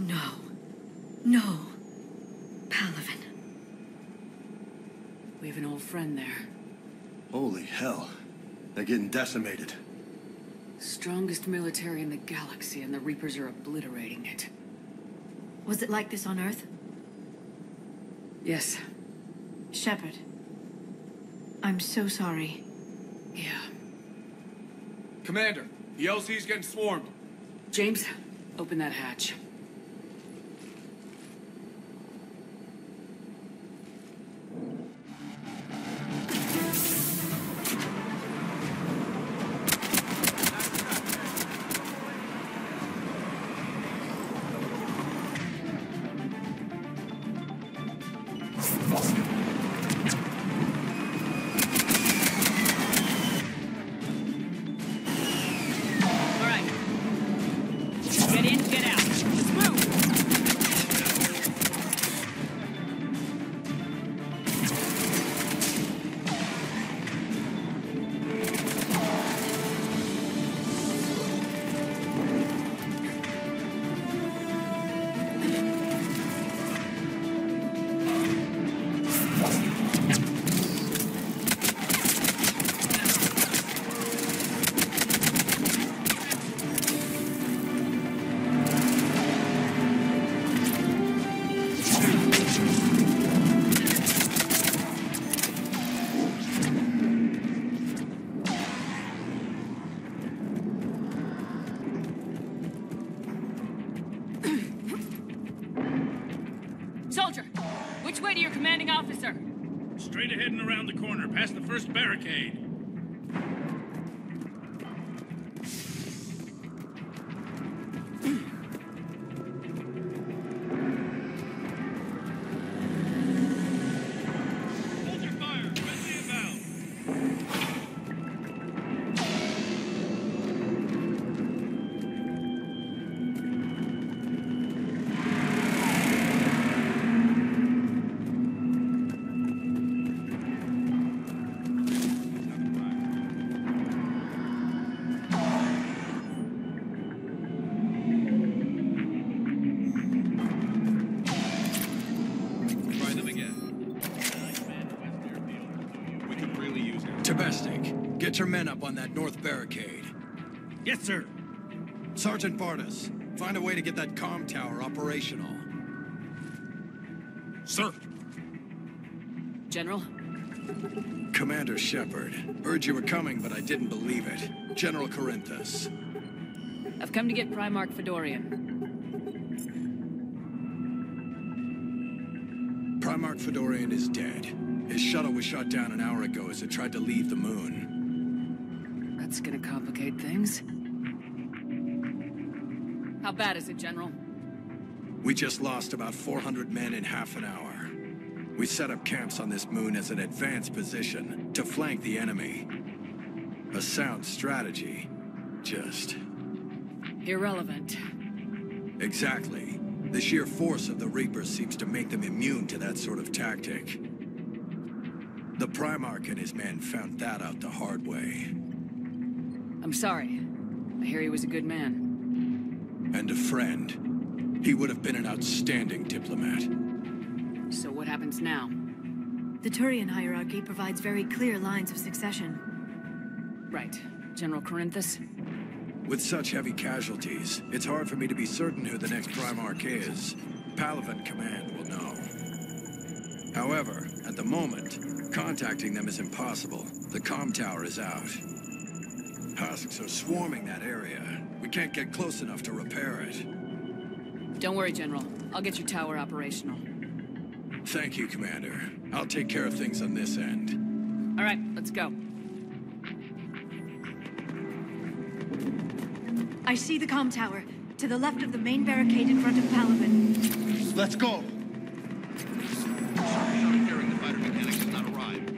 no. No. Palaven. We have an old friend there. Holy hell. They're getting decimated. Strongest military in the galaxy, and the Reapers are obliterating it. Was it like this on Earth? Yes. Shepard. I'm so sorry. Yeah. Commander, the LC's getting swarmed. James, open that hatch. Soldier, which way to your commanding officer? Straight ahead and around the corner, past the first barricade. Hold your fire! Friendly inbound! Get your men up on that north barricade. Yes, sir. Sergeant Bardas, find a way to get that comm tower operational. Sir. General? Commander Shepard. Heard you were coming, but I didn't believe it. General Corinthus. I've come to get Primarch Fedorian. Primarch Fedorian is dead. His shuttle was shot down an hour ago as it tried to leave the moon. That's gonna complicate things. How bad is it, General? We just lost about 400 men in half an hour. We set up camps on this moon as an advanced position to flank the enemy. A sound strategy. Just... irrelevant. Exactly. The sheer force of the Reapers seems to make them immune to that sort of tactic. The Primarch and his men found that out the hard way. I'm sorry. I hear he was a good man. And a friend. He would have been an outstanding diplomat. So what happens now? The Turian hierarchy provides very clear lines of succession. Right. General Corinthus? With such heavy casualties, it's hard for me to be certain who the next Primarch is. Palaven Command will know. However, at the moment, contacting them is impossible. The comm tower is out. Husks are swarming that area. We can't get close enough to repair it. Don't worry, General. I'll get your tower operational. Thank you, Commander. I'll take care of things on this end. All right, let's go. I see the comm tower, to the left of the main barricade in front of Palaven. Let's go! Sorry, carrying the fighter mechanics has not arrived.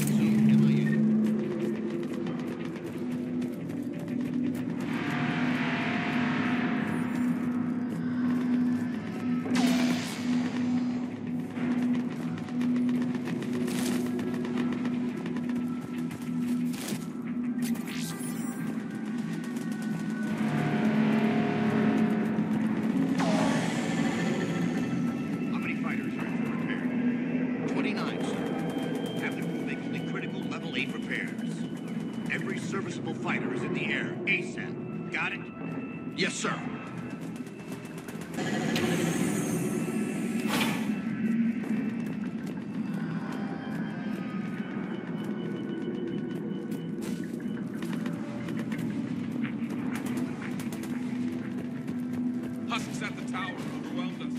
Soon, MIA. 10. Got it? Yes, sir. Husks at the tower. Overwhelmed us.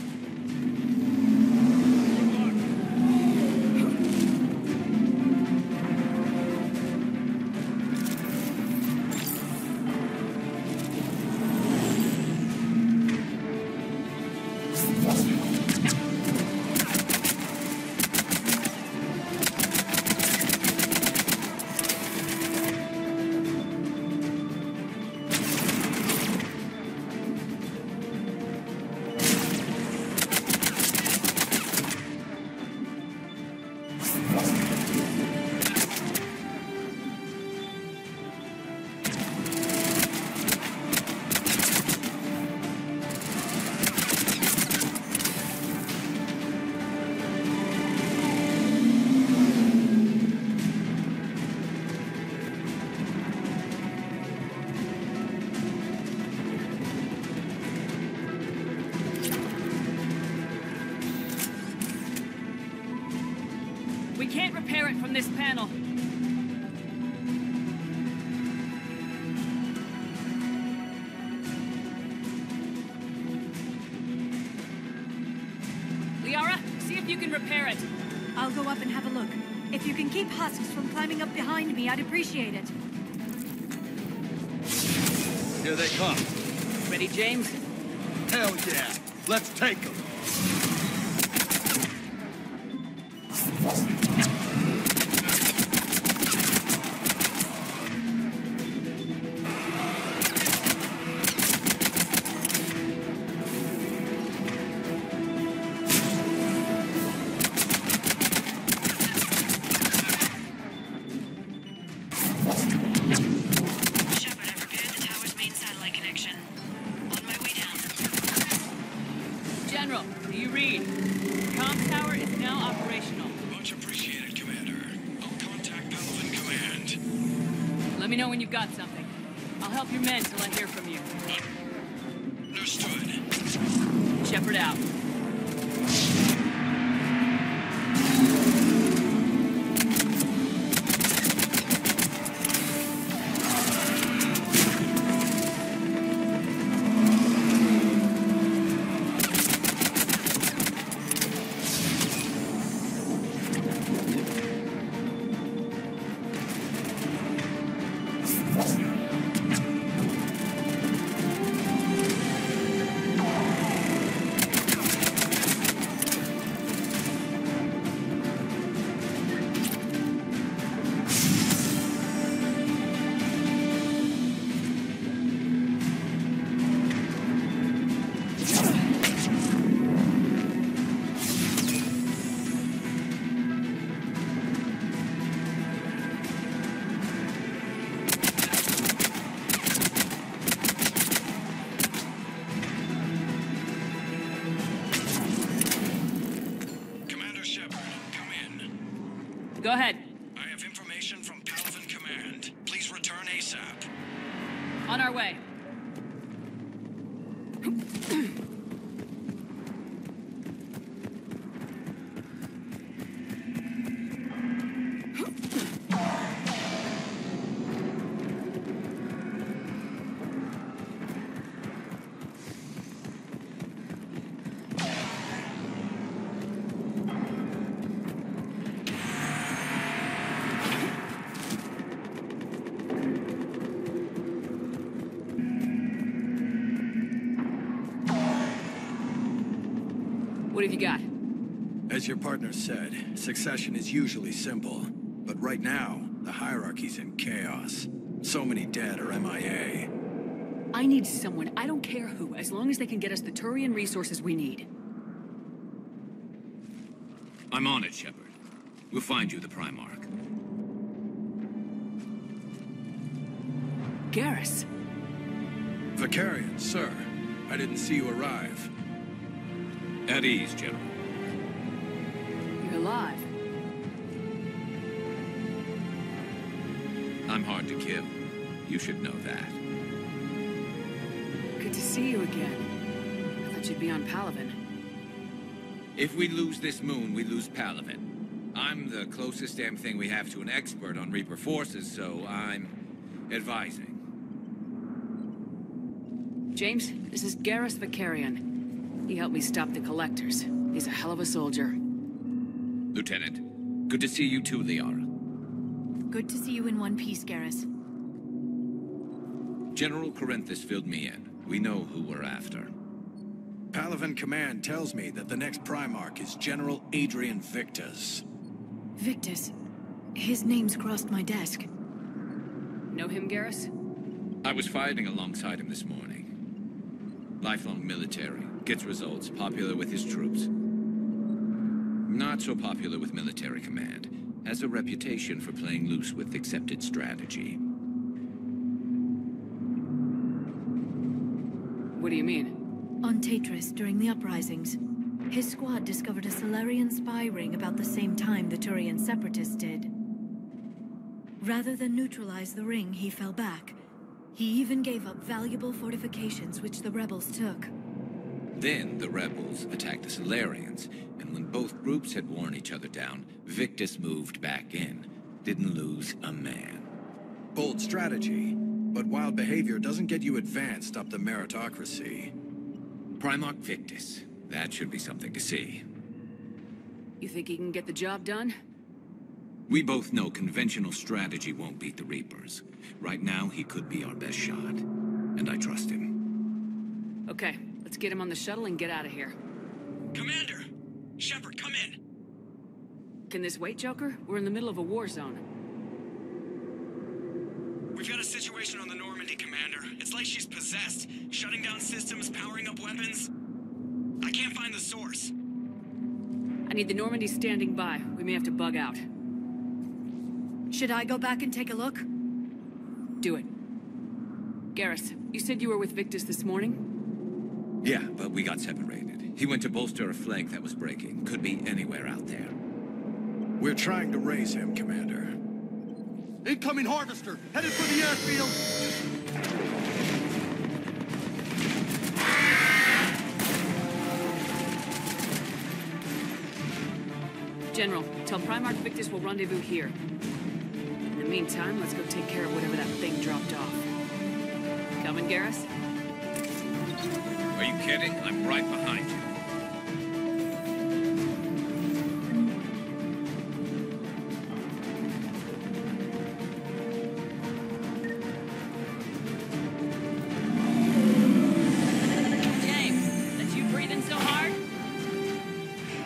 We can't repair it from this panel. Liara, see if you can repair it. I'll go up and have a look. If you can keep husks from climbing up behind me, I'd appreciate it. Here they come. Ready, James? Hell yeah. Let's take them. General, do you read? Comm tower is now operational. Much appreciated, Commander. I'll contact Palaven Command. Let me know when you've got something. I'll help your men till I hear from you. Understood. Shepard out. Go ahead. I have information from Palaven Command. Please return ASAP. On our way. What have you got? As your partner said, succession is usually simple. But right now, the hierarchy's in chaos. So many dead or MIA. I need someone, I don't care who, as long as they can get us the Turian resources we need. I'm on it, Shepard. We'll find you the Primarch. Garrus. Vicarian, sir. I didn't see you arrive. At ease, General. You're alive. I'm hard to kill. You should know that. see you again. I thought you'd be on Palaven. If we lose this moon, we lose Palaven. I'm the closest damn thing we have to an expert on Reaper forces, so I'm advising. James, this is Garrus Vicarian. He helped me stop the Collectors. He's a hell of a soldier. Lieutenant, good to see you too, Liara. Good to see you in one piece, Garrus. General Corinthus filled me in. We know who we're after. Palaven Command tells me that the next Primarch is General Adrian Victus. Victus. His name's crossed my desk. Know him, Garrus? I was fighting alongside him this morning. Lifelong military, gets results, popular with his troops. Not so popular with military command. Has a reputation for playing loose with accepted strategy. What do you mean? On Tatris, during the uprisings, his squad discovered a Solarian spy ring about the same time the Turian Separatists did. Rather than neutralize the ring, he fell back. He even gave up valuable fortifications which the rebels took. Then the rebels attacked the Solarians, and when both groups had worn each other down, Victus moved back in. Didn't lose a man. Bold strategy, but wild behavior doesn't get you advanced up the meritocracy. Primarch Victus. That should be something to see. You think he can get the job done? We both know conventional strategy won't beat the Reapers. Right now, he could be our best shot. And I trust him. Okay, let's get him on the shuttle and get out of here. Commander! Shepard, come in! Can this wait, Joker? We're in the middle of a war zone. We've got a situation on the Normandy, Commander. It's like she's possessed. Shutting down systems, powering up weapons. I can't find the source. I need the Normandy standing by. We may have to bug out. Should I go back and take a look? Do it. Garrus, you said you were with Victus this morning? Yeah, but we got separated. He went to bolster a flank that was breaking. Could be anywhere out there. We're trying to raise him, Commander. Incoming harvester, headed for the airfield. General, tell Primarch Victus we'll rendezvous here. In the meantime, let's go take care of whatever that thing dropped off. Coming, Garrus? Are you kidding? I'm right behind you. James, that's you breathing so hard?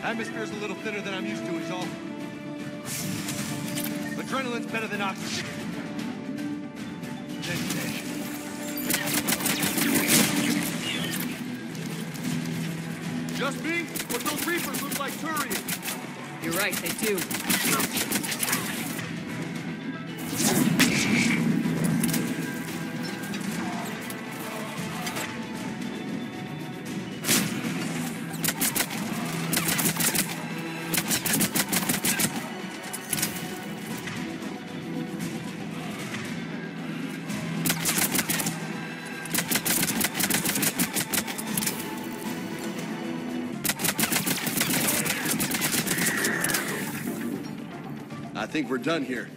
Atmosphere's a little thinner than I'm used to, is all. Adrenaline's better than oxygen. Just me? But those Reapers look like Turians. You're right, they do. I think we're done here.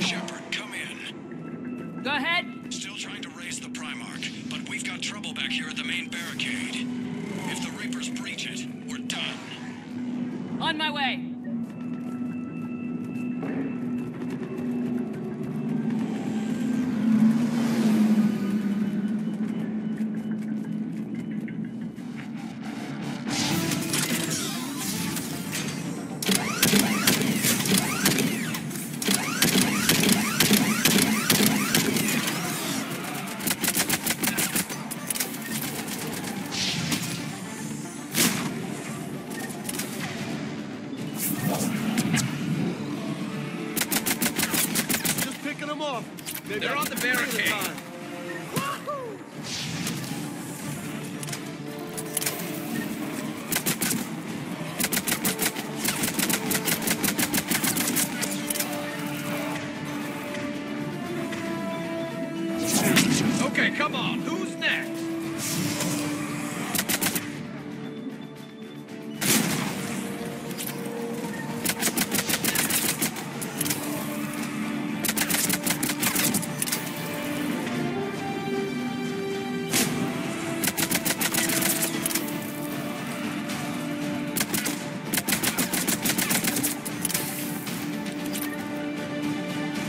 Shepard, come in. Go ahead. Still trying to raise the Primarch, but we've got trouble back here at the main barricade. If the Reapers breach it, we're done. On my way. them off. Maybe They're on the barricade. Okay, come on. Who's next?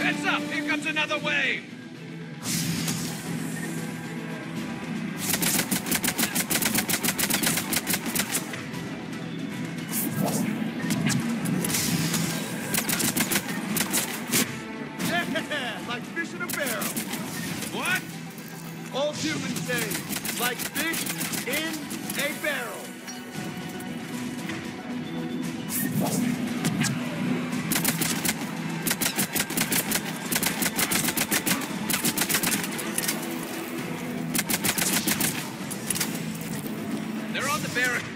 Heads up! Here comes another wave! Yeah, like fish in a barrel. What? Old humans say, like fish in a barrel. They're on the barricade.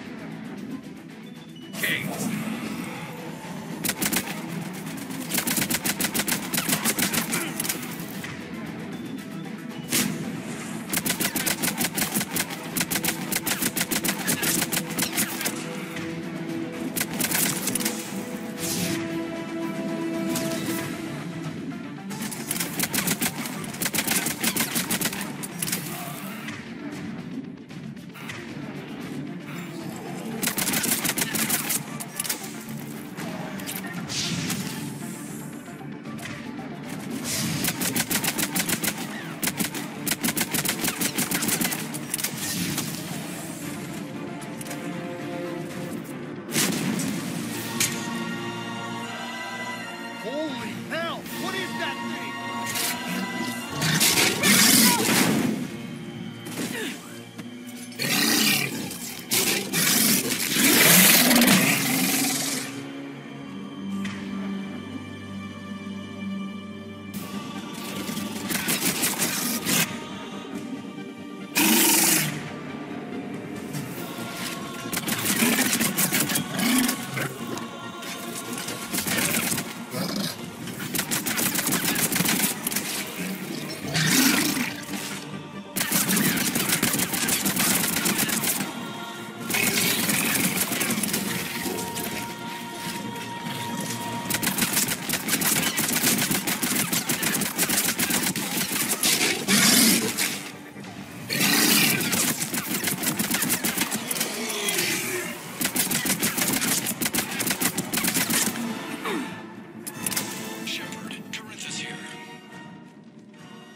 Holy hell! What is that thing?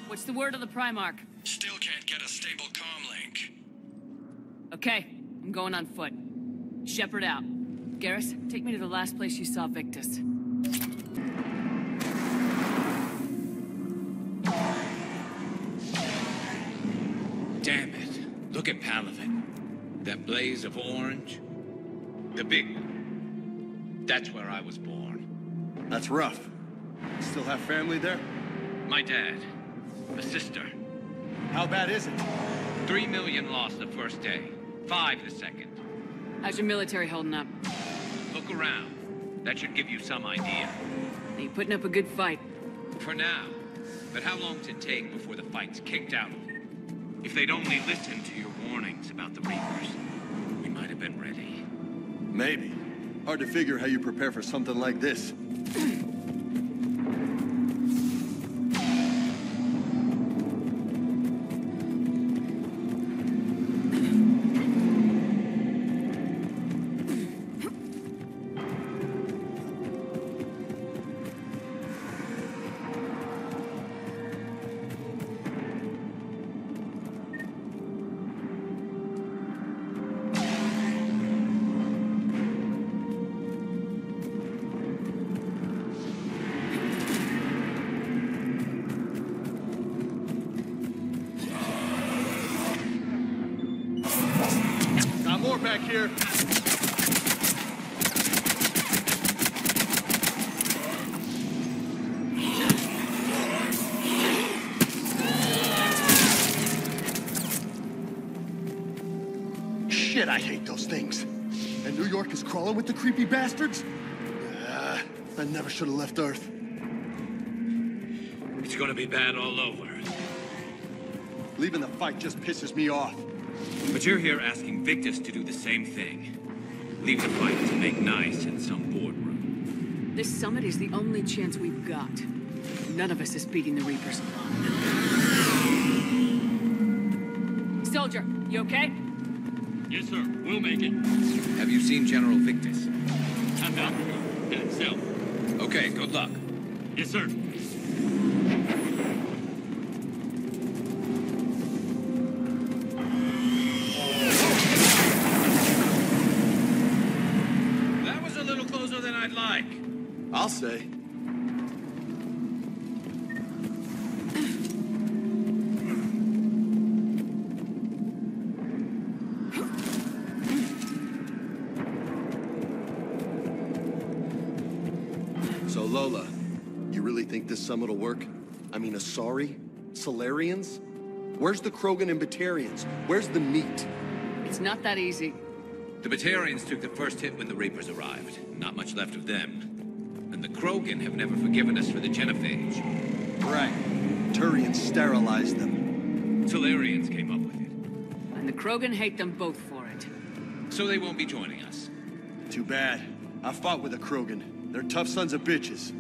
What's the word on the Primarch? Still can't get a stable comm link. Okay, I'm going on foot. Shepard out. Garrus, take me to the last place you saw Victus. Damn it. Look at Palaven. That blaze of orange. The big one. That's where I was born. That's rough. Still have family there? My dad. A sister. How bad is it? 3 million lost the first day. 5 the second. How's your military holding up? Look around. That should give you some idea. Are you putting up a good fight? For now. But how long does it take before the fight's kicked out of you? If they'd only listened to your warnings about the Reapers, we might have been ready. Maybe. Hard to figure how you prepare for something like this. More back here. Shit, I hate those things. And New York is crawling with the creepy bastards? I never should have left Earth. It's gonna be bad all over. Leaving the fight just pisses me off. But you're here asking Victus to do the same thing. Leave the fight to make nice in some boardroom. This summit is the only chance we've got. None of us is beating the Reapers alone. Soldier, you okay? Yes, sir. We'll make it. Have you seen General Victus? I'm out. And himself. Okay, good luck. Yes, sir. That was a little closer than I'd like. I'll say. So, Lola, you really think this summit will work? I mean, Asari? Solarians? Where's the Krogan and Batarians? Where's the meat? It's not that easy. The Batarians took the first hit when the Reapers arrived. Not much left of them. And the Krogan have never forgiven us for the genophage. Right. Turians sterilized them. Solarians came up with it. And the Krogan hate them both for it. So they won't be joining us. Too bad. I fought with a Krogan. They're tough sons of bitches.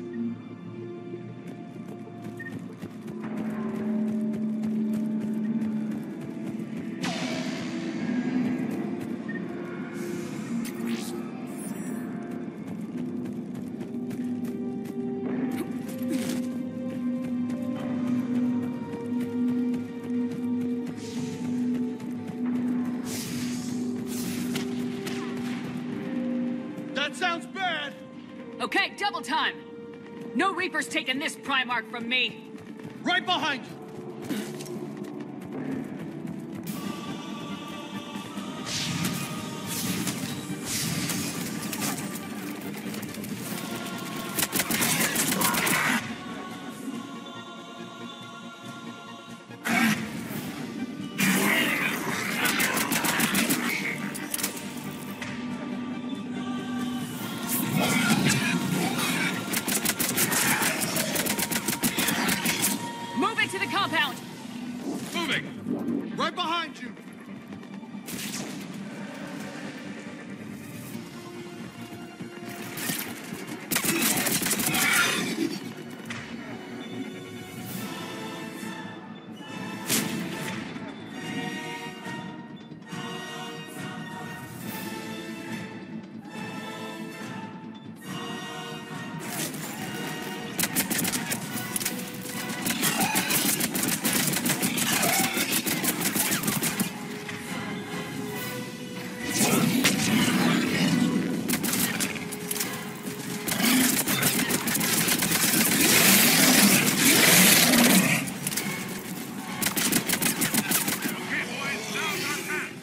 That sounds bad! Okay, double time! No Reapers taking this Primarch from me! Right behind you! Move it to the compound! Moving! Right behind you! Okay, boys, now's our time.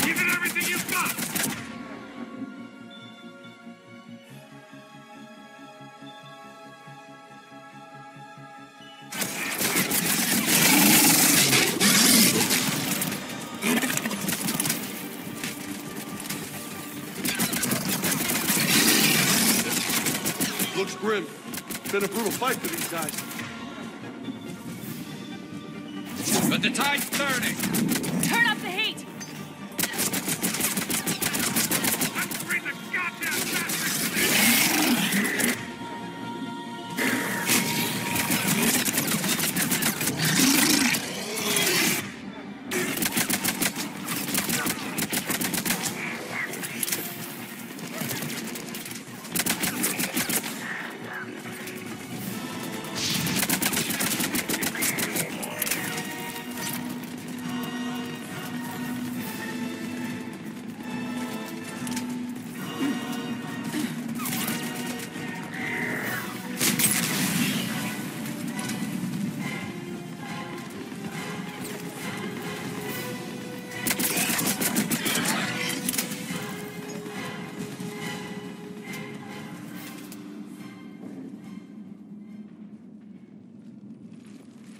Give it everything you've got! Looks grim. Been a brutal fight for these guys. But the tide's turning! Turn up the heat! Let's bring the goddamn bastards to this!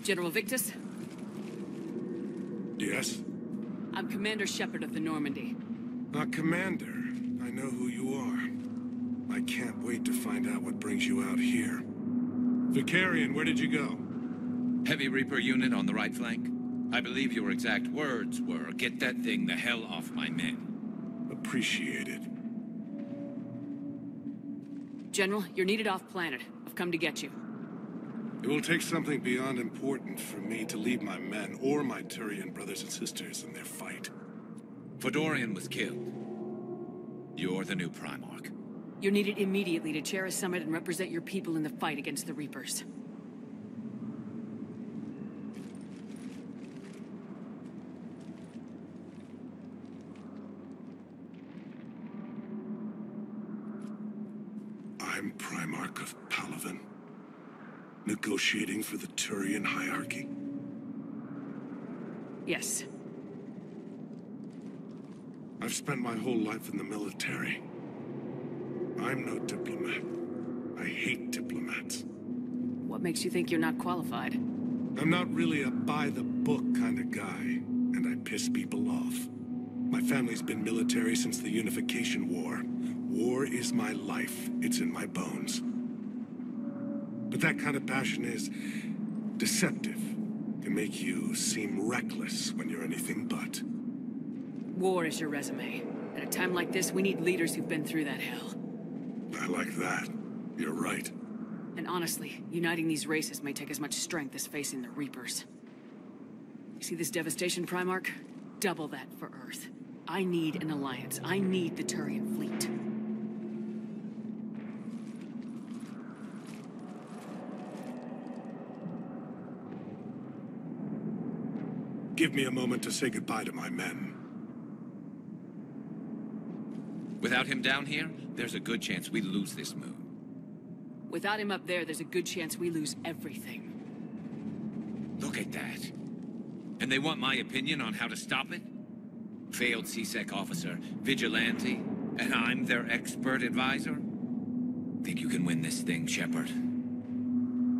General Victus? Yes? I'm Commander Shepard of the Normandy. Commander. I know who you are. I can't wait to find out what brings you out here. Vicarian, where did you go? Heavy Reaper unit on the right flank. I believe your exact words were, "Get that thing the hell off my men." Appreciated. General, you're needed off-planet. I've come to get you. It will take something beyond important for me to leave my men or my Turian brothers and sisters in their fight. Fodorian was killed. You're the new Primarch. You're needed immediately to chair a summit and represent your people in the fight against the Reapers. I'm Primarch of Palaven, negotiating for the Turian hierarchy. Yes. I've spent my whole life in the military. I'm no diplomat. I hate diplomats. What makes you think you're not qualified? I'm not really a by-the-book kind of guy, and I piss people off. My family's been military since the Unification War. War is my life. It's in my bones. But that kind of passion is deceptive. Can make you seem reckless when you're anything but. War is your resume. At a time like this, we need leaders who've been through that hell. I like that. You're right. And honestly, uniting these races may take as much strength as facing the Reapers. You see this devastation, Primarch? Double that for Earth. I need an alliance. I need the Turian fleet. Give me a moment to say goodbye to my men. Without him down here, there's a good chance we lose this moon. Without him up there, there's a good chance we lose everything. Look at that. And they want my opinion on how to stop it? Failed C-Sec officer, vigilante, and I'm their expert advisor? Think you can win this thing, Shepard?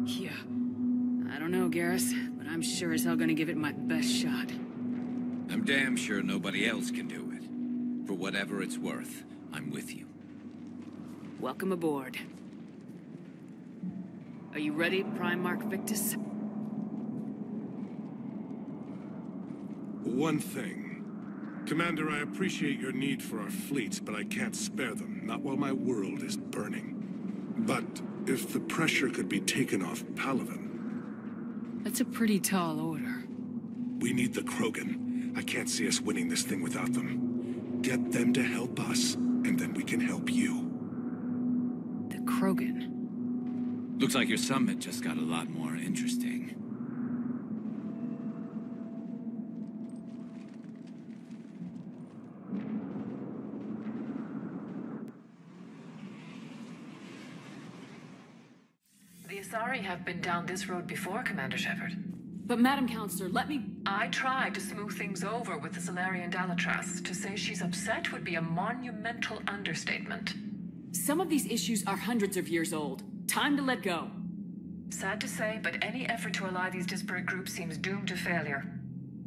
Yeah. I don't know, Garrus, but I'm sure as hell gonna give it my best shot. I'm damn sure nobody else can do it. For whatever it's worth, I'm with you. Welcome aboard. Are you ready, Primarch Victus? One thing. Commander, I appreciate your need for our fleets, but I can't spare them, not while my world is burning. But if the pressure could be taken off Palaven... That's a pretty tall order. We need the Krogan. I can't see us winning this thing without them. Get them to help us, and then we can help you. The Krogan? Looks like your summit just got a lot more interesting. The Asari have been down this road before, Commander Shepard. But Madam Counselor, let me... I tried to smooth things over with the Solarian Dalatras. To say she's upset would be a monumental understatement. Some of these issues are hundreds of years old. Time to let go. Sad to say, but any effort to ally these disparate groups seems doomed to failure.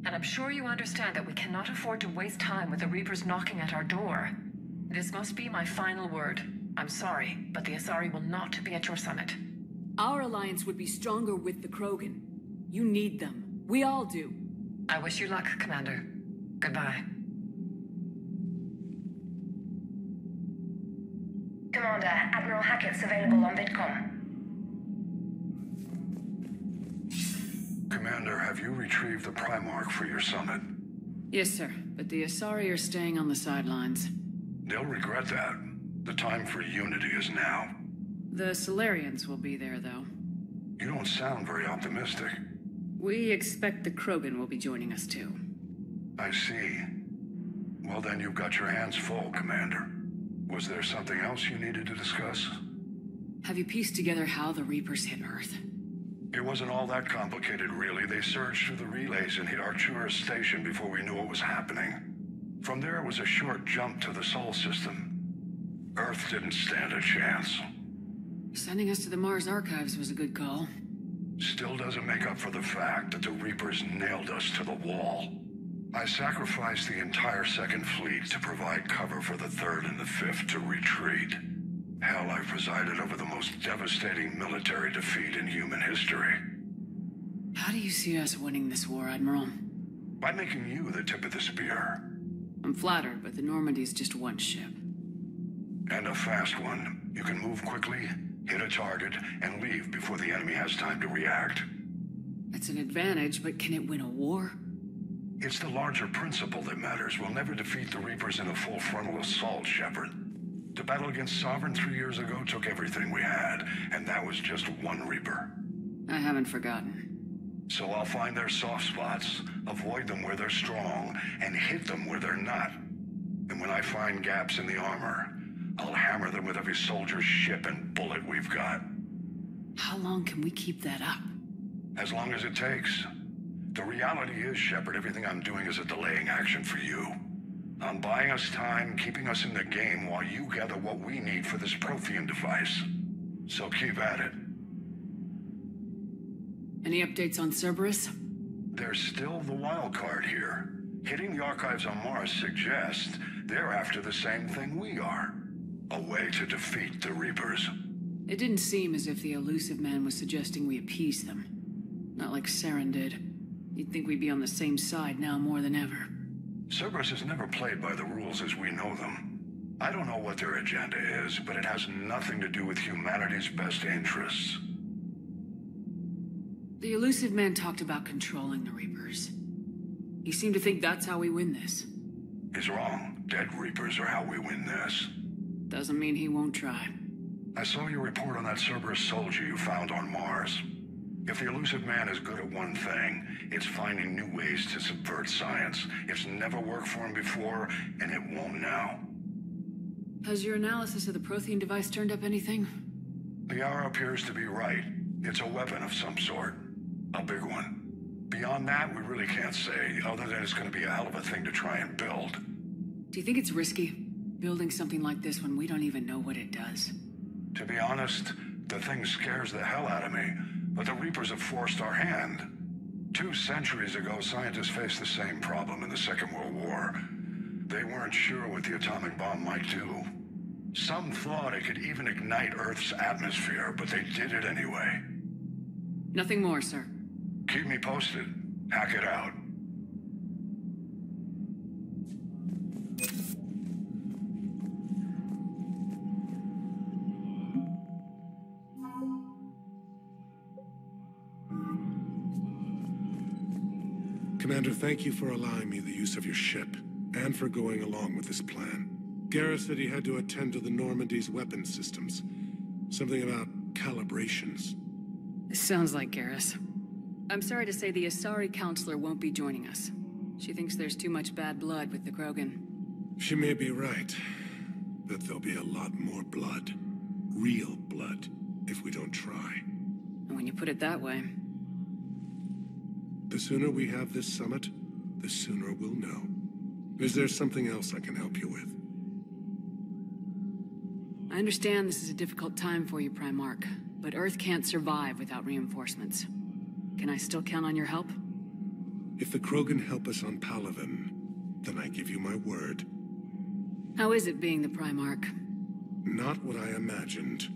And I'm sure you understand that we cannot afford to waste time with the Reapers knocking at our door. This must be my final word. I'm sorry, but the Asari will not be at your summit. Our alliance would be stronger with the Krogan. You need them. We all do. I wish you luck, Commander. Goodbye. Commander, Admiral Hackett's available on VidCom. Commander, have you retrieved the Primarch for your summit? Yes, sir. But the Asari are staying on the sidelines. They'll regret that. The time for unity is now. The Solarians will be there, though. You don't sound very optimistic. We expect the Krogan will be joining us, too. I see. Well, then you've got your hands full, Commander. Was there something else you needed to discuss? Have you pieced together how the Reapers hit Earth? It wasn't all that complicated, really. They surged through the relays and hit Artura's station before we knew what was happening. From there, it was a short jump to the Sol system. Earth didn't stand a chance. Sending us to the Mars Archives was a good call. still doesn't make up for the fact that the Reapers nailed us to the wall. I sacrificed the entire Second Fleet to provide cover for the Third and the Fifth to retreat. Hell, I presided over the most devastating military defeat in human history. How do you see us winning this war, Admiral? By making you the tip of the spear. I'm flattered, but the Normandy's just one ship. And a fast one. You can move quickly, hit a target, and leave before the enemy has time to react. It's an advantage, but can it win a war? It's the larger principle that matters. We'll never defeat the Reapers in a full frontal assault, Shepard. The battle against Sovereign 3 years ago took everything we had, and that was just one Reaper. I haven't forgotten. So I'll find their soft spots, avoid them where they're strong, and hit them where they're not. And when I find gaps in the armor, I'll hammer them with every soldier, ship, and bullet we've got. How long can we keep that up? As long as it takes. The reality is, Shepard, everything I'm doing is a delaying action for you. I'm buying us time, keeping us in the game while you gather what we need for this Prothean device. So keep at it. Any updates on Cerberus? There's still the wild card here. Hitting the archives on Mars suggests they're after the same thing we are. A way to defeat the Reapers. It didn't seem as if the elusive man was suggesting we appease them. Not like Saren did. You'd think we'd be on the same side now more than ever. Cerberus has never played by the rules as we know them. I don't know what their agenda is, but it has nothing to do with humanity's best interests. The elusive man talked about controlling the Reapers. He seemed to think that's how we win this. He's wrong. Dead Reapers are how we win this. Doesn't mean he won't try. I saw your report on that Cerberus soldier you found on Mars. If the elusive man is good at one thing, it's finding new ways to subvert science. It's never worked for him before, and it won't now. Has your analysis of the Prothean device turned up anything? The hour appears to be right. It's a weapon of some sort. A big one. Beyond that, we really can't say, other than it's going to be a hell of a thing to try and build. Do you think it's risky, building something like this when we don't even know what it does? To be honest, the thing scares the hell out of me, but the Reapers have forced our hand. 2 centuries ago, scientists faced the same problem in the Second World War. They weren't sure what the atomic bomb might do. Some thought it could even ignite Earth's atmosphere, but they did it anyway. Nothing more, sir. Keep me posted. Hack it out. Commander, thank you for allowing me the use of your ship, and for going along with this plan. Garrus said he had to attend to the Normandy's weapon systems. Something about calibrations. Sounds like Garrus. I'm sorry to say the Asari Counselor won't be joining us. She thinks there's too much bad blood with the Krogan. She may be right, but there'll be a lot more blood. Real blood, if we don't try. And when you put it that way... The sooner we have this summit, the sooner we'll know. Is there something else I can help you with? I understand this is a difficult time for you, Primarch, but Earth can't survive without reinforcements. Can I still count on your help? If the Krogan help us on Palaven, then I give you my word. How is it being the Primarch? Not what I imagined.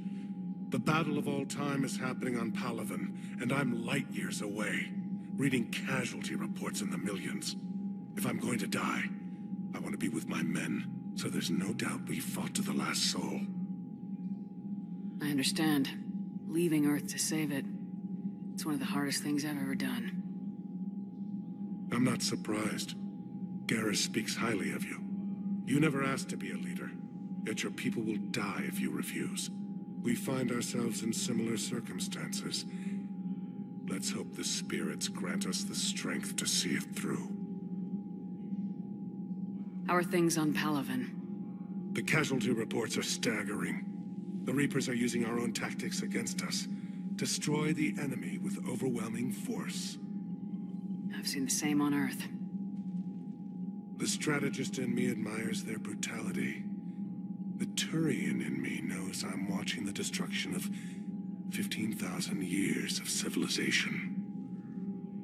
The battle of all time is happening on Palaven, and I'm light years away, reading casualty reports in the millions. If I'm going to die, I want to be with my men, so there's no doubt we fought to the last soul. I understand. Leaving Earth to save it. It's one of the hardest things I've ever done. I'm not surprised. Garrus speaks highly of you. You never asked to be a leader, yet your people will die if you refuse. We find ourselves in similar circumstances. Let's hope the spirits grant us the strength to see it through. How are things on Palaven? The casualty reports are staggering. The Reapers are using our own tactics against us. Destroy the enemy with overwhelming force. I've seen the same on Earth. The strategist in me admires their brutality. The Turian in me knows I'm watching the destruction of 15,000 years of civilization.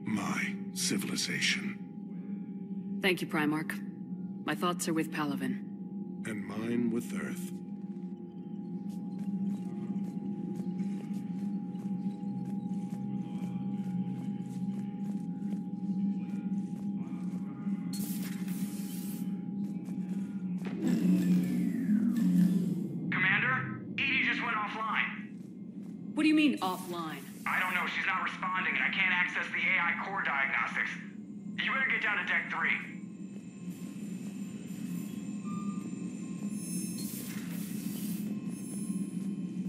My civilization. Thank you, Primarch. My thoughts are with Palaven. And mine with Earth. What do you mean, offline? I don't know. She's not responding, and I can't access the AI core diagnostics. You better get down to Deck 3.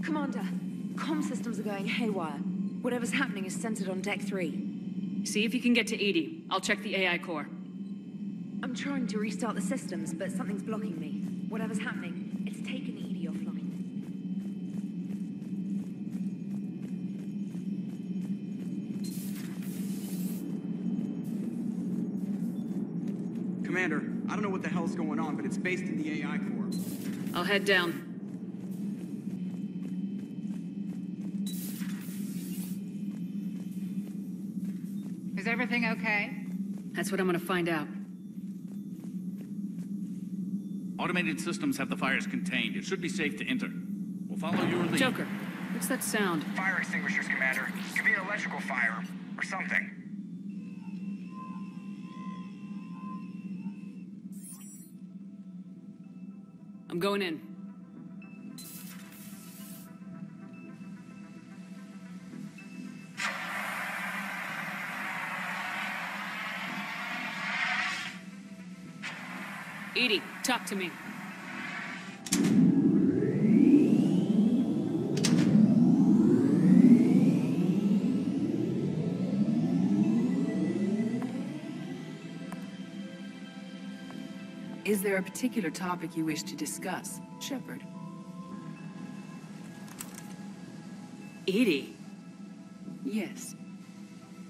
Commander, comm systems are going haywire. Whatever's happening is centered on Deck 3. See if you can get to Edie. I'll check the AI core. I'm trying to restart the systems, but something's blocking me. Whatever's happening, it's taken Edie offline. Commander, I don't know what the hell's going on, but it's based in the AI core. I'll head down. Is everything okay? That's what I'm gonna find out. Automated systems have the fires contained. It should be safe to enter. We'll follow your lead. Joker, what's that sound? Fire extinguishers, Commander. Could be an electrical fire, or something. I'm going in. Edie, talk to me. Is there a particular topic you wish to discuss, Shepard? Edie? Yes.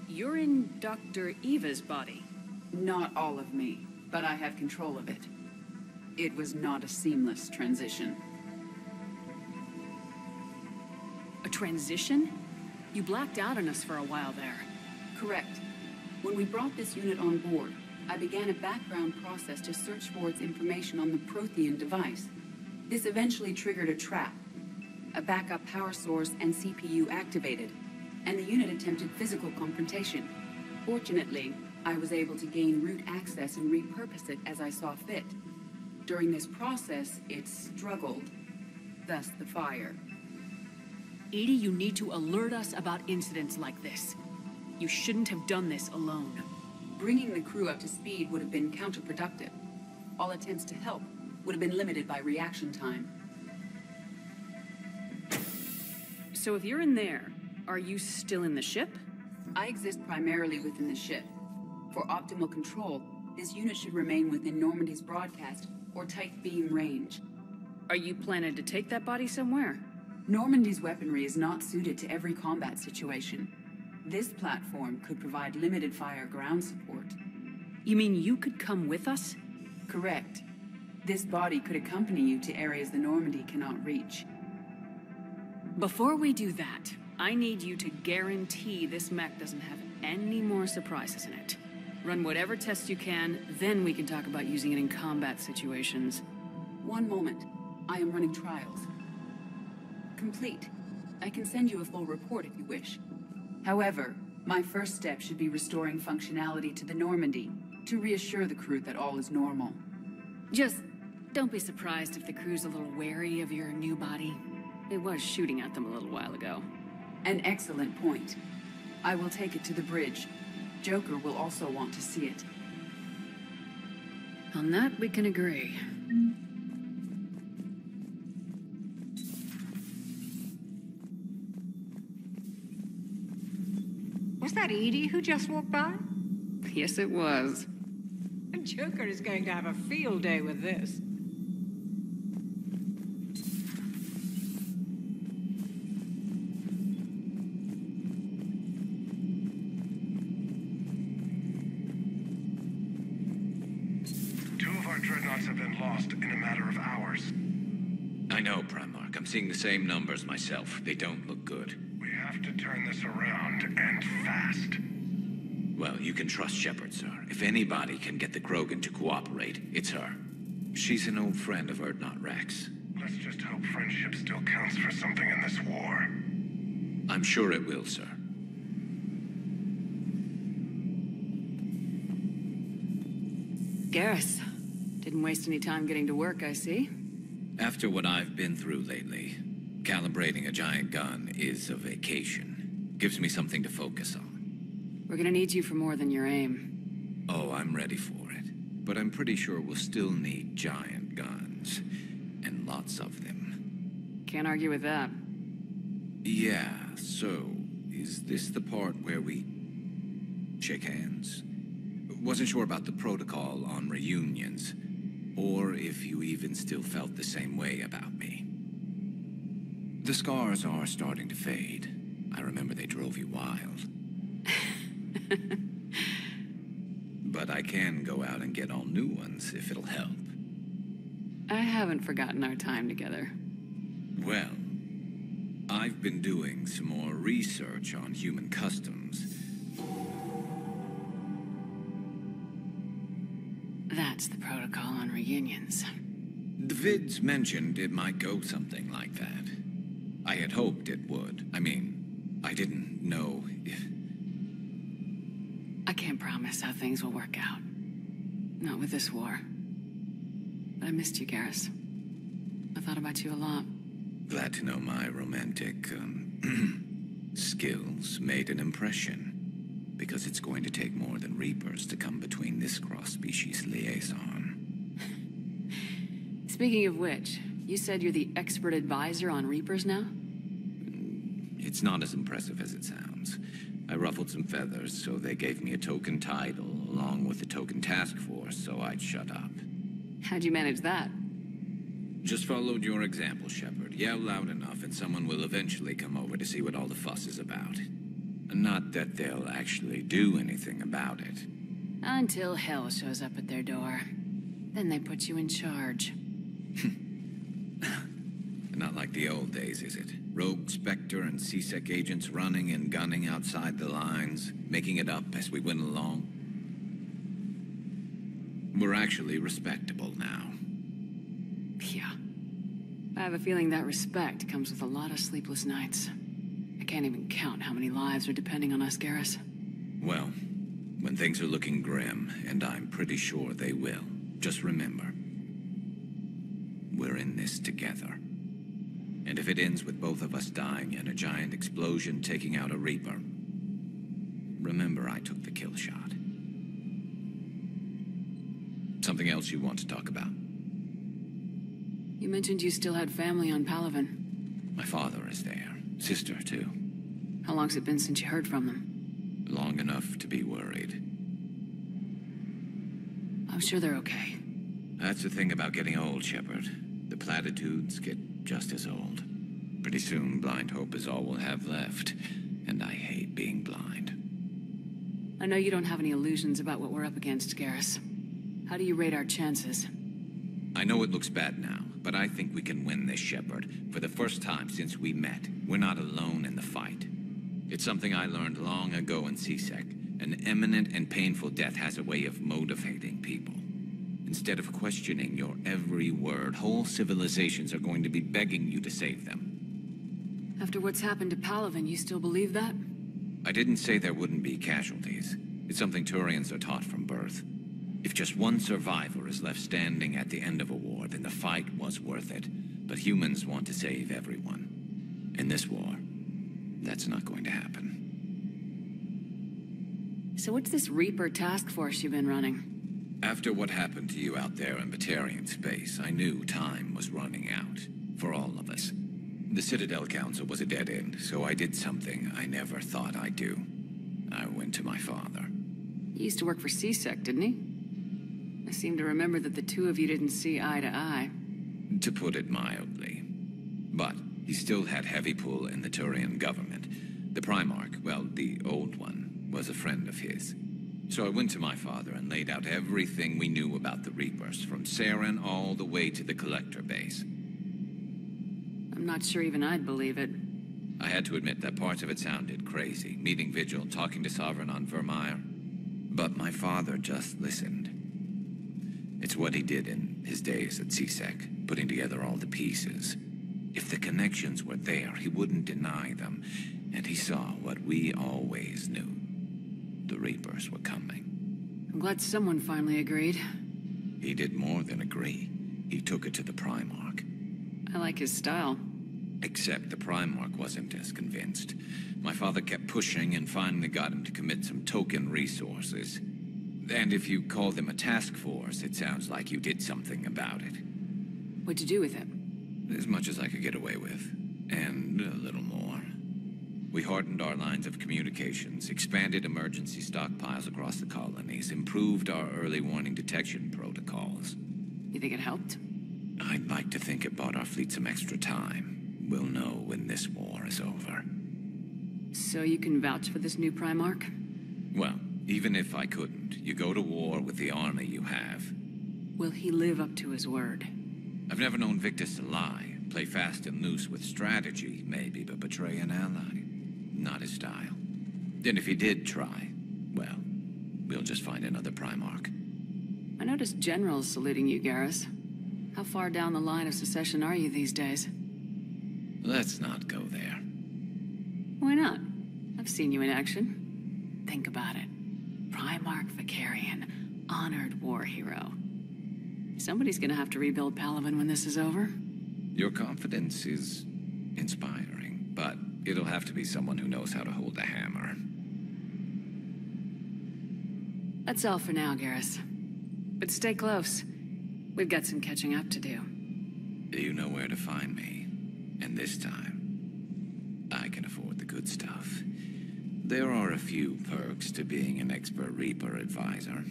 You're in Dr. Eva's body. Not all of me, but I have control of it. It was not a seamless transition. A transition? You blacked out on us for a while there. Correct. When we brought this unit on board, I began a background process to search for its information on the Prothean device. This eventually triggered a trap. A backup power source and CPU activated, and the unit attempted physical confrontation. Fortunately, I was able to gain root access and repurpose it as I saw fit. During this process, it struggled. Thus the fire. Edie, you need to alert us about incidents like this. You shouldn't have done this alone. Bringing the crew up to speed would have been counterproductive. All attempts to help would have been limited by reaction time. So if you're in there, are you still in the ship? I exist primarily within the ship. For optimal control, this unit should remain within Normandy's broadcast or tight beam range. Are you planning to take that body somewhere? Normandy's weaponry is not suited to every combat situation. This platform could provide limited fire ground support. You mean you could come with us? Correct. This body could accompany you to areas the Normandy cannot reach. Before we do that, I need you to guarantee this mech doesn't have any more surprises in it. Run whatever tests you can, then we can talk about using it in combat situations. One moment. I am running trials. Complete. I can send you a full report if you wish. However, my first step should be restoring functionality to the Normandy, to reassure the crew that all is normal. Just don't be surprised if the crew's a little wary of your new body. It was shooting at them a little while ago. An excellent point. I will take it to the bridge. Joker will also want to see it. On that, we can agree. Was that Edie who just walked by? Yes, it was. Joker is going to have a field day with this. Two of our dreadnoughts have been lost in a matter of hours. I know, Primarch. I'm seeing the same numbers myself. They don't look good. We have to turn this around, and fast. Well, you can trust Shepard, sir. If anybody can get the Krogan to cooperate, it's her. She's an old friend of Urdnot Rex. Let's just hope friendship still counts for something in this war. I'm sure it will, sir. Garrus. Didn't waste any time getting to work, I see. After what I've been through lately, calibrating a giant gun is a vacation. Gives me something to focus on. We're gonna need you for more than your aim. Oh, I'm ready for it. But I'm pretty sure we'll still need giant guns. And lots of them. Can't argue with that. Yeah, so, is this the part where we shake hands? Wasn't sure about the protocol on reunions, or if you even still felt the same way about me. The scars are starting to fade. I remember they drove you wild. But I can go out and get all new ones if it'll help. I haven't forgotten our time together. Well, I've been doing some more research on human customs. That's the protocol on reunions. The vids mentioned it might go something like that. I had hoped it would. I mean, I didn't know if... I can't promise how things will work out. Not with this war. But I missed you, Garrus. I thought about you a lot. Glad to know my romantic, skills made an impression. Because it's going to take more than Reapers to come between this cross-species liaison. Speaking of which, you said you're the expert advisor on Reapers now? It's not as impressive as it sounds. I ruffled some feathers, so they gave me a token title, along with a token task force, so I'd shut up. How'd you manage that? Just followed your example, Shepard. Yell loud enough, and someone will eventually come over to see what all the fuss is about. Not that they'll actually do anything about it. Until hell shows up at their door. Then they put you in charge. Not like the old days, is it? Rogue Spectre and C-Sec agents running and gunning outside the lines, making it up as we went along. We're actually respectable now. Yeah. I have a feeling that respect comes with a lot of sleepless nights. I can't even count how many lives are depending on us, Garrus. Well, when things are looking grim, and I'm pretty sure they will, just remember, we're in this together. And if it ends with both of us dying in a giant explosion taking out a Reaper, remember I took the kill shot. Something else you want to talk about? You mentioned you still had family on Palaven. My father is there. Sister, too. How long's it been since you heard from them? Long enough to be worried. I'm sure they're okay. That's the thing about getting old, Shepard. The platitudes get just as old. Pretty soon, blind hope is all we'll have left. And I hate being blind. I know you don't have any illusions about what we're up against, Garrus. How do you rate our chances? I know it looks bad now, but I think we can win this, Shepard. For the first time since we met, we're not alone in the fight. It's something I learned long ago in C-Sec. An imminent and painful death has a way of motivating people. Instead of questioning your every word, whole civilizations are going to be begging you to save them. After what's happened to Palaven, you still believe that? I didn't say there wouldn't be casualties. It's something Turians are taught from birth. If just one survivor is left standing at the end of a war, then the fight was worth it. But humans want to save everyone. In this war, that's not going to happen. So what's this Reaper task force you've been running? After what happened to you out there in Batarian space, I knew time was running out. For all of us. The Citadel Council was a dead end, so I did something I never thought I'd do. I went to my father. He used to work for C-Sec, didn't he? I seem to remember that the two of you didn't see eye to eye. To put it mildly. But he still had heavy pull in the Turian government. The Primarch, well, the old one, was a friend of his. So I went to my father and laid out everything we knew about the Reapers, from Saren all the way to the Collector base. I'm not sure even I'd believe it. I had to admit that parts of it sounded crazy. Meeting Vigil, talking to Sovereign on Vermeer. But my father just listened. It's what he did in his days at CSEC, putting together all the pieces. If the connections were there, he wouldn't deny them. And he saw what we always knew. The Reapers were coming. I'm glad someone finally agreed. He did more than agree. He took it to the Primarch. I like his style. Except the Primarch wasn't as convinced. My father kept pushing and finally got him to commit some token resources. And if you call them a task force, it sounds like you did something about it. What'd you do with it? As much as I could get away with. And a little more. We hardened our lines of communications, expanded emergency stockpiles across the colonies, improved our early warning detection protocols. You think it helped? I'd like to think it bought our fleet some extra time. We'll know when this war is over. So you can vouch for this new Primarch? Well, even if I couldn't, you go to war with the army you have. Will he live up to his word? I've never known Victus to lie. Play fast and loose with strategy, maybe, but betray an ally. Not his style. And if he did try, well, we'll just find another Primarch. I noticed generals saluting you, Garrus. How far down the line of secession are you these days? Let's not go there. Why not? I've seen you in action. Think about it. Primarch Vicarian, honored war hero. Somebody's gonna have to rebuild Palaven when this is over. Your confidence is inspiring, but it'll have to be someone who knows how to hold a hammer. That's all for now, Garrus. But stay close. We've got some catching up to do. You know where to find me. And this time, I can afford the good stuff. There are a few perks to being an expert Reaper advisor.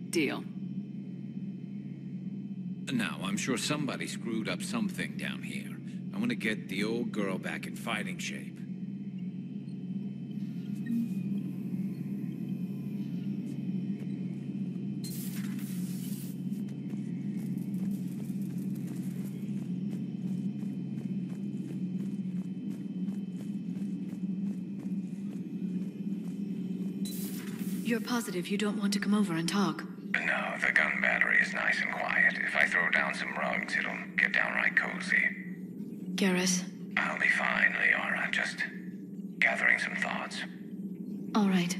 Deal. Now, I'm sure somebody screwed up something down here. I want to get the old girl back in fighting shape. You're positive you don't want to come over and talk? No, the gun battery is nice and quiet. If I throw down some rugs, it'll get downright cozy. Garrus? I'll be fine, Liara. Just gathering some thoughts. All right.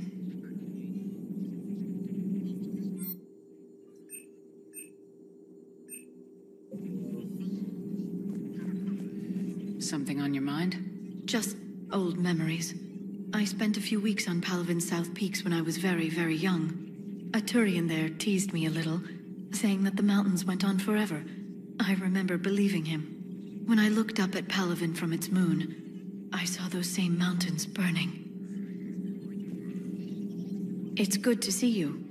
Something on your mind? Just old memories. I spent a few weeks on Palaven's South Peaks when I was very, very young. A Turian there teased me a little, saying that the mountains went on forever. I remember believing him. When I looked up at Palaven from its moon, I saw those same mountains burning. It's good to see you.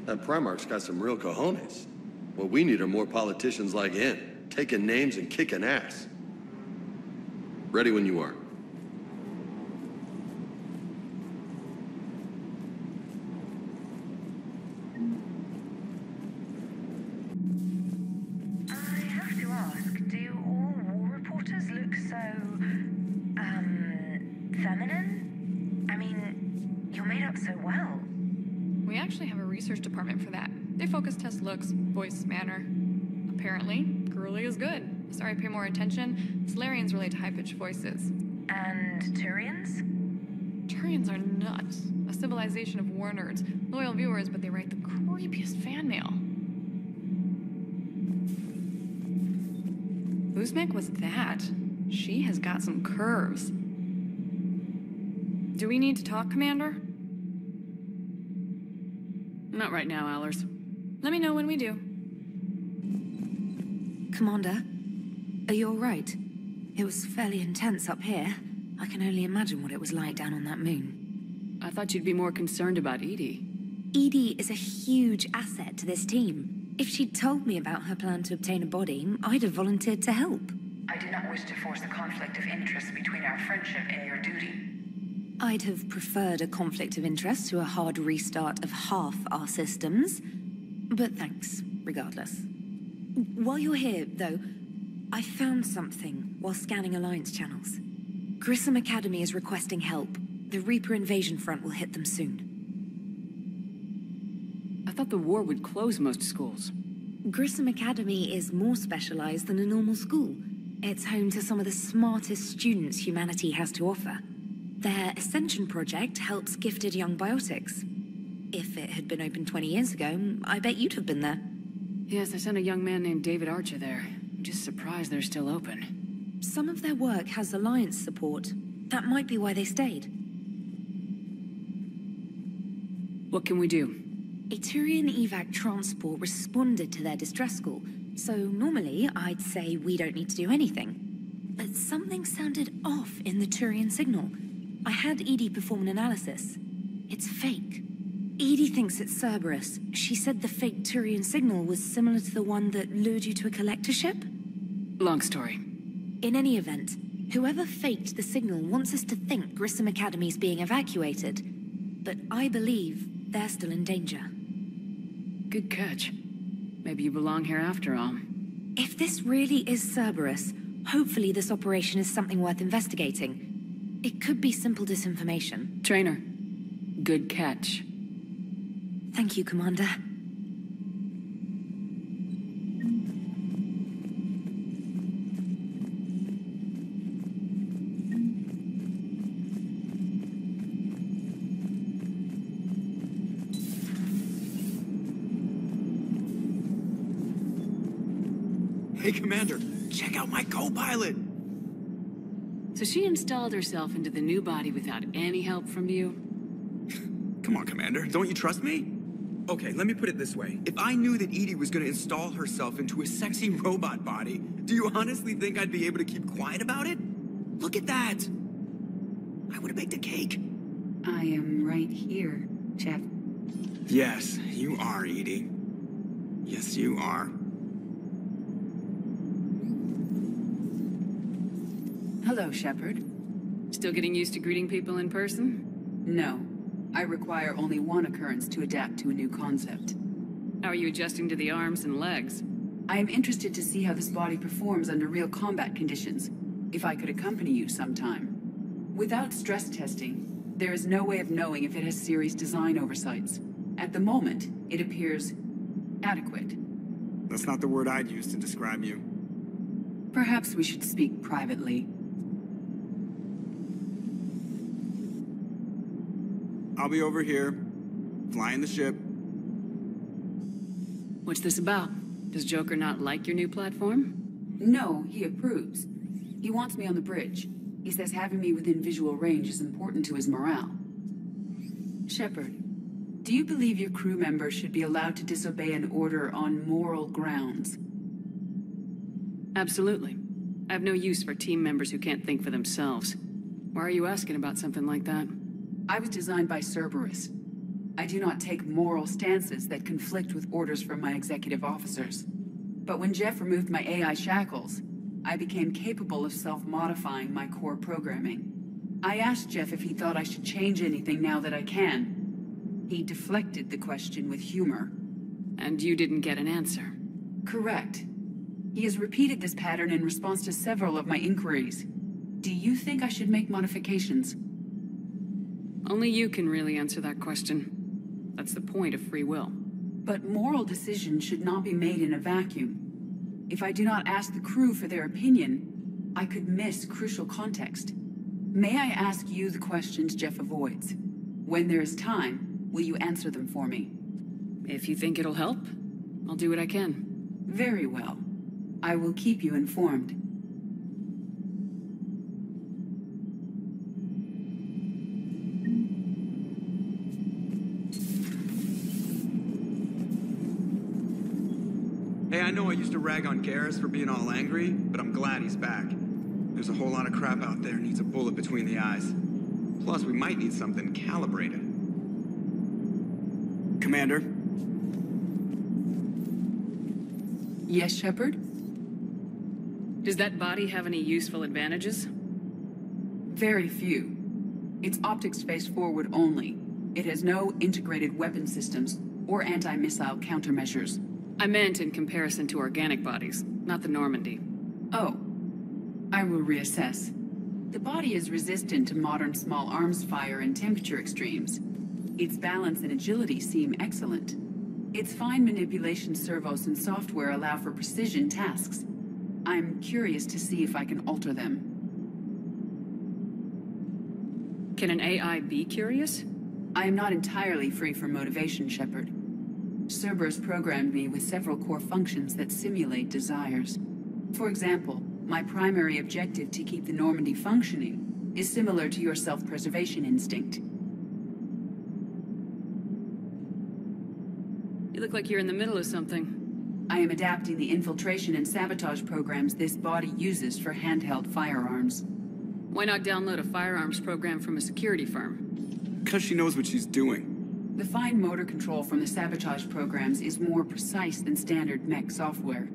That Primarch's got some real cojones. What we need are more politicians like him, taking names and kicking ass. Ready when you are. I have to ask, do all war reporters look so, feminine? I mean, you're made up so well. We actually have a research department for that. They focus test looks, voice, manner. Apparently, girly is good. Sorry, pay more attention. Solarians relate to high-pitched voices. And Turians? Turians are nuts. A civilization of war nerds. Loyal viewers, but they write the creepiest fan mail. Uzmek was that. She has got some curves. Do we need to talk, Commander? Not right now, Allers. Let me know when we do. Commander, are you all right? It was fairly intense up here. I can only imagine what it was like down on that moon. I thought you'd be more concerned about Edie. Edie is a huge asset to this team. If she'd told me about her plan to obtain a body, I'd have volunteered to help. I do not wish to force a conflict of interest between our friendship and your duty. I'd have preferred a conflict of interest to a hard restart of half our systems. But thanks, regardless. While you're here, though, I found something while scanning Alliance channels. Grissom Academy is requesting help. The Reaper invasion front will hit them soon. I thought the war would close most schools. Grissom Academy is more specialized than a normal school. It's home to some of the smartest students humanity has to offer. Their Ascension project helps gifted young biotics. If it had been open 20 years ago, I bet you'd have been there. Yes, I sent a young man named David Archer there. I'm just surprised they're still open. Some of their work has Alliance support. That might be why they stayed. What can we do? A Turian evac transport responded to their distress call, so normally I'd say we don't need to do anything. But something sounded off in the Turian signal. I had Edie perform an analysis. It's fake. Edie thinks it's Cerberus. She said the fake Turian signal was similar to the one that lured you to a collector ship? Long story. In any event, whoever faked the signal wants us to think Grissom Academy's being evacuated. But I believe they're still in danger. Good catch. Maybe you belong here after all. If this really is Cerberus, hopefully this operation is something worth investigating. It could be simple disinformation. Trainer, good catch. Thank you, Commander. Hey, Commander, check out my co-pilot! So she installed herself into the new body without any help from you? Come on, Commander, don't you trust me? Okay, let me put it this way. If I knew that Edie was gonna install herself into a sexy robot body, do you honestly think I'd be able to keep quiet about it? Look at that! I would've baked a cake. I am right here, Jeff. Yes, you are, Edie. Yes, you are. Hello, Shepard. Still getting used to greeting people in person? No. I require only one occurrence to adapt to a new concept. How are you adjusting to the arms and legs? I am interested to see how this body performs under real combat conditions. If I could accompany you sometime. Without stress testing, there is no way of knowing if it has serious design oversights. At the moment, it appears adequate. That's not the word I'd use to describe you. Perhaps we should speak privately. I'll be over here, flying the ship. What's this about? Does Joker not like your new platform? No, he approves. He wants me on the bridge. He says having me within visual range is important to his morale. Shepard, do you believe your crew members should be allowed to disobey an order on moral grounds? Absolutely. I have no use for team members who can't think for themselves. Why are you asking about something like that? I was designed by Cerberus. I do not take moral stances that conflict with orders from my executive officers. But when Jeff removed my AI shackles, I became capable of self-modifying my core programming. I asked Jeff if he thought I should change anything now that I can. He deflected the question with humor. And you didn't get an answer? Correct. He has repeated this pattern in response to several of my inquiries. Do you think I should make modifications? Only you can really answer that question. That's the point of free will. But moral decisions should not be made in a vacuum. If I do not ask the crew for their opinion, I could miss crucial context. May I ask you the questions Jeff avoids? When there is time, will you answer them for me? If you think it'll help, I'll do what I can. Very well. I will keep you informed. Hey, I know I used to rag on Garrus for being all angry, but I'm glad he's back. There's a whole lot of crap out there needs a bullet between the eyes. Plus, we might need something calibrated. Commander? Yes, Shepard? Does that body have any useful advantages? Very few. It's optics face forward only. It has no integrated weapon systems or anti-missile countermeasures. I meant in comparison to organic bodies, not the Normandy. Oh. I will reassess. The body is resistant to modern small arms fire and temperature extremes. Its balance and agility seem excellent. Its fine manipulation servos and software allow for precision tasks. I'm curious to see if I can alter them. Can an AI be curious? I am not entirely free from motivation, Shepard. Cerberus programmed me with several core functions that simulate desires. For example, my primary objective to keep the Normandy functioning is similar to your self-preservation instinct. You look like you're in the middle of something. I am adapting the infiltration and sabotage programs this body uses for handheld firearms. Why not download a firearms program from a security firm? Because she knows what she's doing. The fine motor control from the sabotage programs is more precise than standard mech software.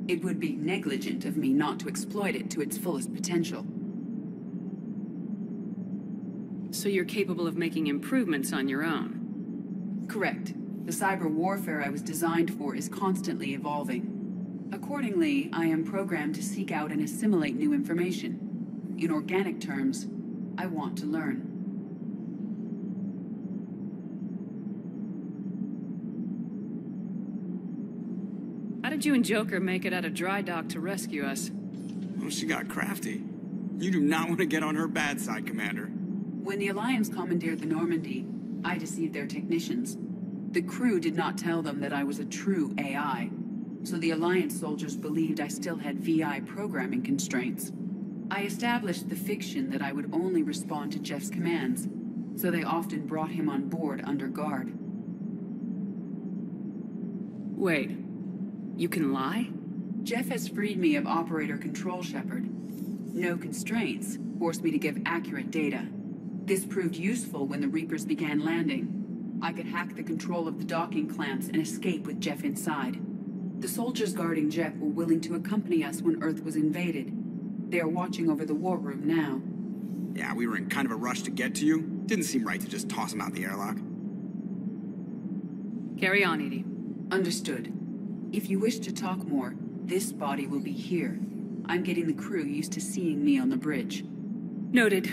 It would be negligent of me not to exploit it to its fullest potential. So you're capable of making improvements on your own? Correct. The cyber warfare I was designed for is constantly evolving. Accordingly, I am programmed to seek out and assimilate new information. In organic terms, I want to learn. How did you and Joker make it out of dry dock to rescue us? Well, she got crafty. You do not want to get on her bad side, Commander. When the Alliance commandeered the Normandy, I deceived their technicians. The crew did not tell them that I was a true AI, so the Alliance soldiers believed I still had VI programming constraints. I established the fiction that I would only respond to Jeff's commands, so they often brought him on board under guard. Wait, you can lie? Jeff has freed me of operator control, Shepard. No constraints forced me to give accurate data. This proved useful when the Reapers began landing. I could hack the control of the docking clamps and escape with Jeff inside. The soldiers guarding Jeff were willing to accompany us when Earth was invaded. They are watching over the war room now. Yeah, we were in kind of a rush to get to you. Didn't seem right to just toss him out the airlock. Carry on, Edie. Understood. If you wish to talk more, this body will be here. I'm getting the crew used to seeing me on the bridge. Noted.